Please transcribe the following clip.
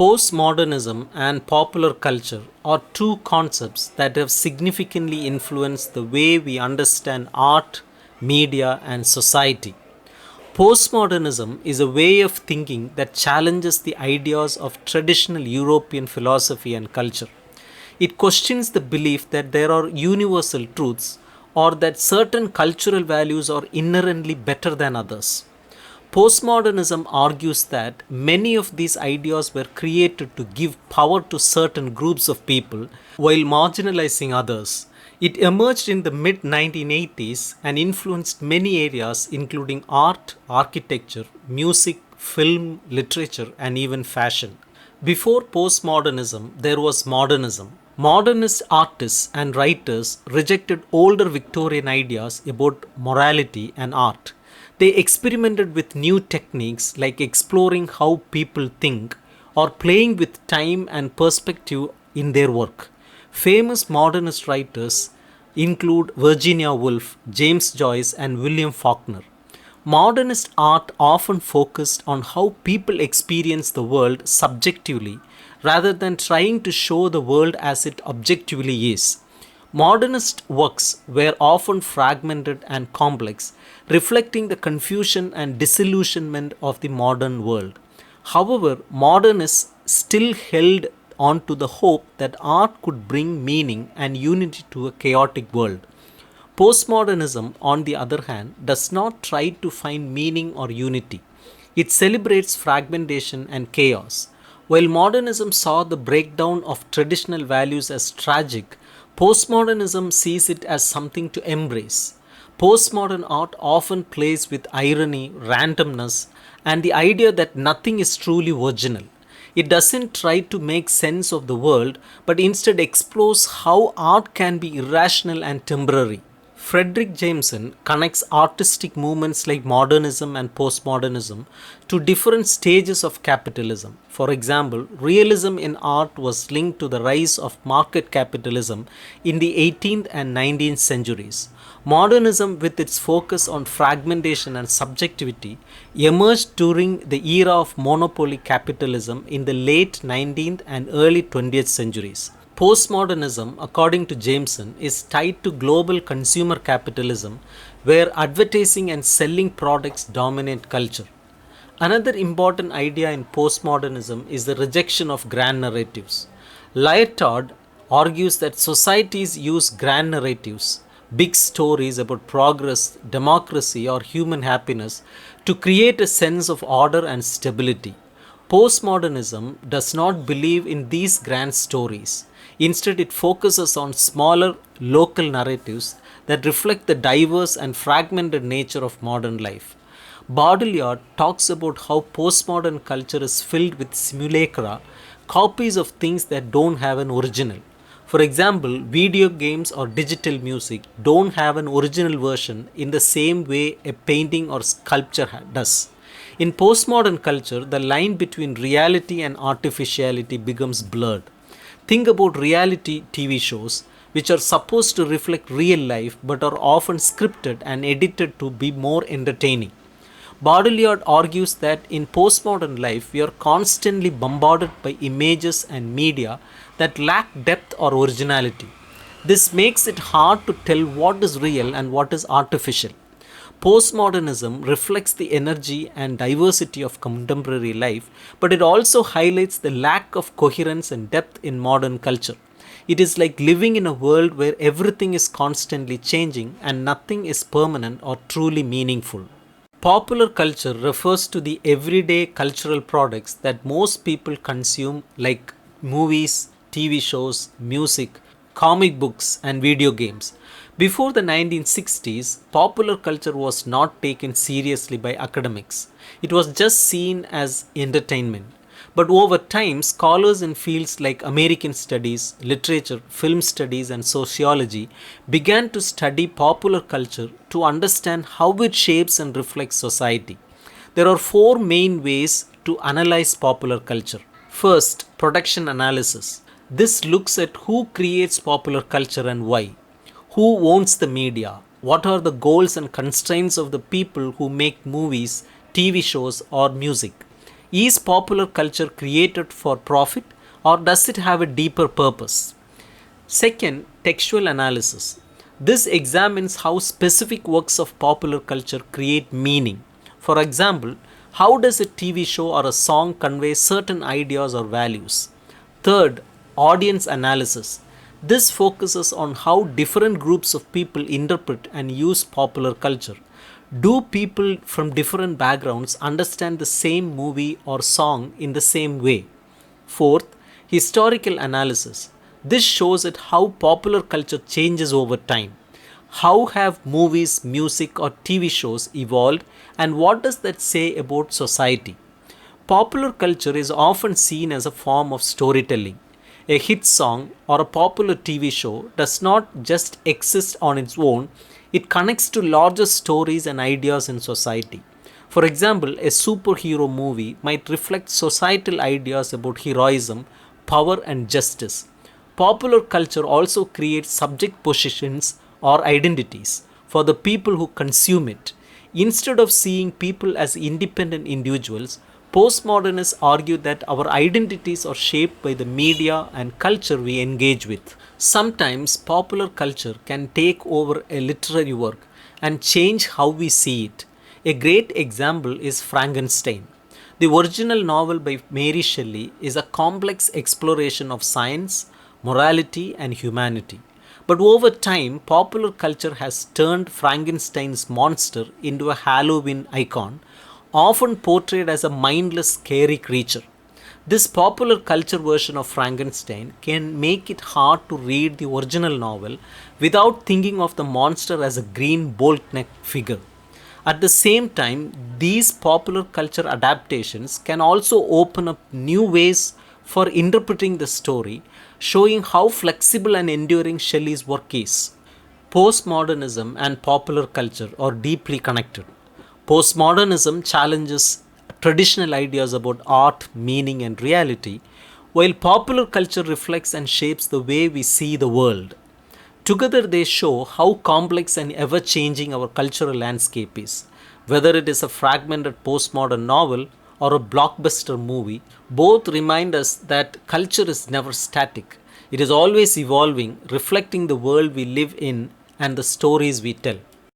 Postmodernism and popular culture are two concepts that have significantly influenced the way we understand art, media, and society. Postmodernism is a way of thinking that challenges the ideas of traditional European philosophy and culture. It questions the belief that there are universal truths or that certain cultural values are inherently better than others. Postmodernism argues that many of these ideas were created to give power to certain groups of people while marginalizing others. It emerged in the mid 1980s and influenced many areas including art, architecture, music, film, literature, and even fashion. Before postmodernism, there was modernism. Modernist artists and writers rejected older Victorian ideas about morality and art. They experimented with new techniques like exploring how people think or playing with time and perspective in their work. Famous modernist writers include Virginia Woolf, James Joyce, and William Faulkner. Modernist art often focused on how people experience the world subjectively rather than trying to show the world as it objectively is. Modernist works were often fragmented and complex, reflecting the confusion and disillusionment of the modern world. However, modernists still held on to the hope that art could bring meaning and unity to a chaotic world. Postmodernism, on the other hand, does not try to find meaning or unity. It celebrates fragmentation and chaos. While modernism saw the breakdown of traditional values as tragic, postmodernism sees it as something to embrace. Postmodern art often plays with irony, randomness, and the idea that nothing is truly original. It doesn't try to make sense of the world, but instead explores how art can be irrational and temporary. Frederick Jameson connects artistic movements like modernism and postmodernism to different stages of capitalism. For example, realism in art was linked to the rise of market capitalism in the 18th and 19th centuries. Modernism, with its focus on fragmentation and subjectivity, emerged during the era of monopoly capitalism in the late 19th and early 20th centuries. Postmodernism, according to Jameson, is tied to global consumer capitalism where advertising and selling products dominate culture. Another important idea in postmodernism is the rejection of grand narratives. Lyotard argues that societies use grand narratives, big stories about progress, democracy, or human happiness to create a sense of order and stability. Postmodernism does not believe in these grand stories. Instead, it focuses on smaller local narratives that reflect the diverse and fragmented nature of modern life. Baudrillard talks about how postmodern culture is filled with simulacra, copies of things that don't have an original. For example, video games or digital music don't have an original version in the same way a painting or sculpture does. In postmodern culture, the line between reality and artificiality becomes blurred. Think about reality TV shows, which are supposed to reflect real life but are often scripted and edited to be more entertaining. Baudrillard argues that in postmodern life, we are constantly bombarded by images and media that lack depth or originality. This makes it hard to tell what is real and what is artificial. Postmodernism reflects the energy and diversity of contemporary life, but it also highlights the lack of coherence and depth in modern culture. It is like living in a world where everything is constantly changing and nothing is permanent or truly meaningful. Popular culture refers to the everyday cultural products that most people consume, like movies, TV shows, music, comic books, and video games. Before the 1960s, popular culture was not taken seriously by academics. It was just seen as entertainment. But over time, scholars in fields like American studies, literature, film studies, and sociology began to study popular culture to understand how it shapes and reflects society. There are four main ways to analyze popular culture. First, production analysis. This looks at who creates popular culture and why. Who owns the media? What are the goals and constraints of the people who make movies, TV shows, or music? Is popular culture created for profit or does it have a deeper purpose? Second, textual analysis. This examines how specific works of popular culture create meaning. For example, how does a TV show or a song convey certain ideas or values? Third, audience analysis. This focuses on how different groups of people interpret and use popular culture. Do people from different backgrounds understand the same movie or song in the same way? Fourth, historical analysis. This shows at how popular culture changes over time. How have movies, music, or TV shows evolved, and what does that say about society? Popular culture is often seen as a form of storytelling. A hit song or a popular TV show does not just exist on its own, it connects to larger stories and ideas in society. For example, a superhero movie might reflect societal ideas about heroism, power, and justice. Popular culture also creates subject positions or identities for the people who consume it. Instead of seeing people as independent individuals, postmodernists argue that our identities are shaped by the media and culture we engage with. Sometimes popular culture can take over a literary work and change how we see it. A great example is Frankenstein. The original novel by Mary Shelley is a complex exploration of science, morality, and humanity. But over time, popular culture has turned Frankenstein's monster into a Halloween icon, often portrayed as a mindless, scary creature. This popular culture version of Frankenstein can make it hard to read the original novel without thinking of the monster as a green bolt necked figure. At the same time, these popular culture adaptations can also open up new ways for interpreting the story, showing how flexible and enduring Shelley's work is. Postmodernism and popular culture are deeply connected. Postmodernism challenges traditional ideas about art, meaning, and reality, while popular culture reflects and shapes the way we see the world. Together, they show how complex and ever changing our cultural landscape is. Whether it is a fragmented postmodern novel or a blockbuster movie, both remind us that culture is never static. It is always evolving, reflecting the world we live in and the stories we tell.